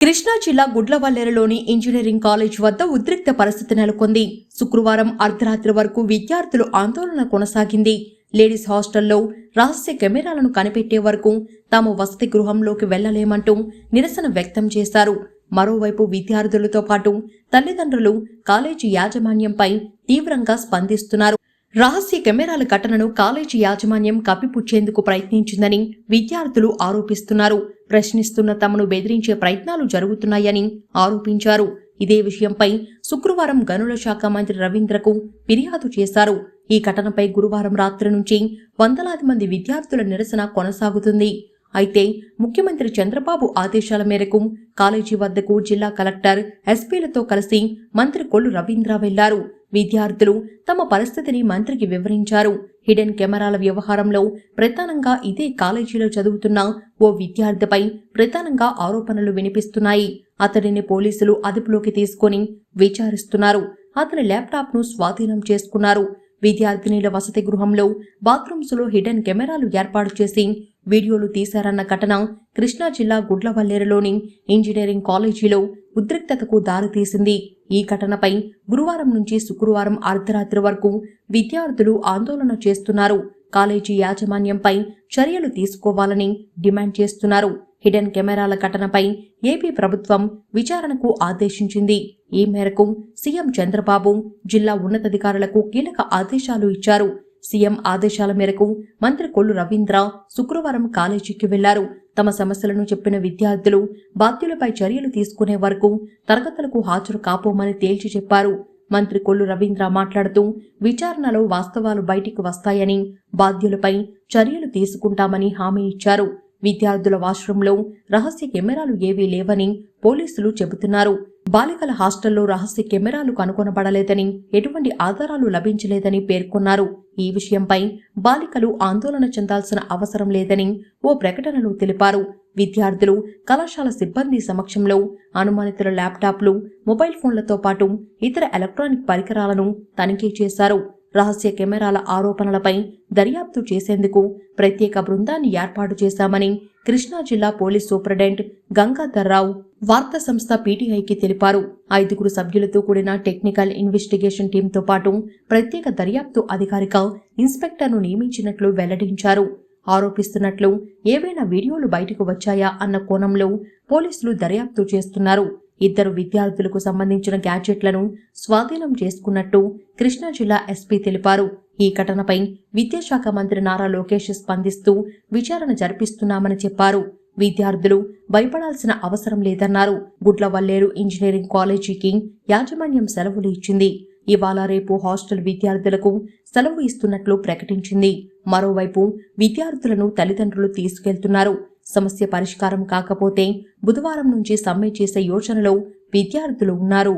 కృష్ణా జిల్లా గుడ్లవల్లేరులోని engineering college వద్ద ఉద్రిక్త పరిస్థితి నెలకొంది. శుక్రవారం అర్ధరాత్రి వరకు విద్యార్థులు ఆందోళన కొనసాగింది. లేడీస్ హాస్టల్లో రహస్య కెమెరాలను కనిపెట్టే వరకు తాము వసతి గృహంలోకి వెళ్లలేమంటూ నిరసన వ్యక్తం చేశారు. మరోవైపు విద్యార్థులతో పాటు తల్లిదండ్రులు కాలేజీ యాజమాన్యంపై తీవ్రంగా స్పందిస్తున్నారు. రహస్య కెమెరాల ఘటనను కాలేజీ యాజమాన్యం కప్పిపుచ్చేందుకు ప్రయత్నించిందని విద్యార్థులు ఆరోపిస్తున్నారు. ప్రశ్నిస్తున్న తమను బెదిరించే ప్రయత్నాలు జరుగుతున్నాయని ఆరోపించారు. ఇదే విషయంపై శుక్రవారం గనుల శాఖ మంత్రి రవీంద్రకు ఫిర్యాదు చేశారు. ఈ ఘటనపై గురువారం రాత్రి నుంచి వందలాది మంది విద్యార్థుల నిరసన కొనసాగుతుంది. అయితే ముఖ్యమంత్రి చంద్రబాబు ఆదేశాల మేరకు కాలేజీ వద్దకు జిల్లా కలెక్టర్, ఎస్పీలతో కలిసి మంత్రి కొల్లు రవీంద్ర వెళ్లారు. విద్యార్థులు తమ పరిస్థితిని మంత్రికి వివరించారు. హిడెన్ కెమెరాల వ్యవహారంలో ప్రధానంగా ఇదే కాలేజీలో చదువుతున్న ఓ విద్యార్థిపై ప్రధానంగా ఆరోపణలు వినిపిస్తున్నాయి. అతడిని పోలీసులు అదుపులోకి తీసుకొని విచారిస్తున్నారు. అతని ల్యాప్టాప్ను స్వాధీనం చేసుకున్నారు. విద్యార్థినిల వసతి గృహంలో బాత్రూమ్స్లో హిడెన్ కెమెరాలు ఏర్పాటు చేసి వీడియోలు తీశారన్న ఘటన కృష్ణా జిల్లా గుడ్లవల్లేరులోని ఇంజనీరింగ్ కాలేజీలో ఉద్రిక్తతకు దారితీసింది. ఈ ఘటనపై గురువారం నుంచి శుక్రవారం అర్ధరాత్రి వరకు విద్యార్థులు ఆందోళన చేస్తున్నారు. కాలేజీ యాజమాన్యంపై చర్యలు తీసుకోవాలని డిమాండ్ చేస్తున్నారు. హిడెన్ కెమెరాల ఘటనపై ఏపీ ప్రభుత్వం విచారణకు ఆదేశించింది. ఈ మేరకు సీఎం చంద్రబాబు జిల్లా ఉన్నతాధికారులకు కీలక ఆదేశాలు ఇచ్చారు. సీఎం ఆదేశాల మేరకు మంత్రి కొల్లు రవీంద్ర శుక్రవారం కాలేజీకి వెళ్లారు. తమ సమస్యలను చెప్పిన విద్యార్థులు బాధ్యులపై చర్యలు తీసుకునే వరకు తరగతులకు హాజరు కాపోమని తేల్చి చెప్పారు. మంత్రి కొల్లు రవీంద్ర మాట్లాడుతూ విచారణలో వాస్తవాలు బయటికి వస్తాయని, బాధ్యులపై చర్యలు తీసుకుంటామని హామీ ఇచ్చారు. విద్యార్థుల వాష్రూంలో రహస్య కెమెరాలు ఏవీ లేవని పోలీసులు చెబుతున్నారు. బాలికల హాస్టల్లో రహస్య కెమెరాలు కనుగొనబడలేదని, ఎటువంటి ఆధారాలు లభించలేదని పేర్కొన్నారు. ఈ విషయంపై బాలికలు ఆందోళన చెందాల్సిన అవసరం లేదని ఓ ప్రకటనలో తెలిపారు. విద్యార్థులు కళాశాల సిబ్బంది సమక్షంలో అనుమానితుల ల్యాప్టాప్లు, మొబైల్ ఫోన్లతో పాటు ఇతర ఎలక్ట్రానిక్ పరికరాలను తనిఖీ చేశారు. రహస్య కెమెరాల ఆరోపణలపై దర్యాప్తు చేసేందుకు ప్రత్యేక బృందాన్ని ఏర్పాటు చేశామని కృష్ణా జిల్లా పోలీస్ సూపరింటెండెంట్ గంగాధర్రావు వార్తా సంస్థ పీటీఐకి తెలిపారు. 5 సభ్యులతో కూడిన టెక్నికల్ ఇన్వెస్టిగేషన్ టీంతో పాటు ప్రత్యేక దర్యాప్తు అధికారిగా ఇన్స్పెక్టర్ను నియమించినట్లు వెల్లడించారు. ఆరోపిస్తున్నట్లు ఏవైనా వీడియోలు బయటకు వచ్చాయా అన్న కోణంలో పోలీసులు దర్యాప్తు చేస్తున్నారు. 2 విద్యార్థులకు సంబంధించిన గ్యాడ్జెట్లను స్వాధీనం చేసుకున్నట్టు కృష్ణా జిల్లా ఎస్పీ తెలిపారు. ఈ ఘటనపై విద్యాశాఖ మంత్రి నారా లోకేష్ స్పందిస్తూ విచారణ జరిపిస్తున్నామని చెప్పారు. విద్యార్థులు భయపడాల్సిన అవసరం లేదన్నారు. గుడ్లవల్లేరు ఇంజనీరింగ్ కాలేజీకి యాజమాన్యం సెలవులు ఇచ్చింది. ఇవాళ రేపు హాస్టల్ విద్యార్థులకు సెలవు ఇస్తున్నట్లు ప్రకటించింది. మరోవైపు విద్యార్థులను తల్లిదండ్రులు తీసుకెళ్తున్నారు. సమస్య పరిష్కారం కాకపోతే బుధవారం నుంచి సమ్మె చేసే యోచనలో విద్యార్థులు ఉన్నారు.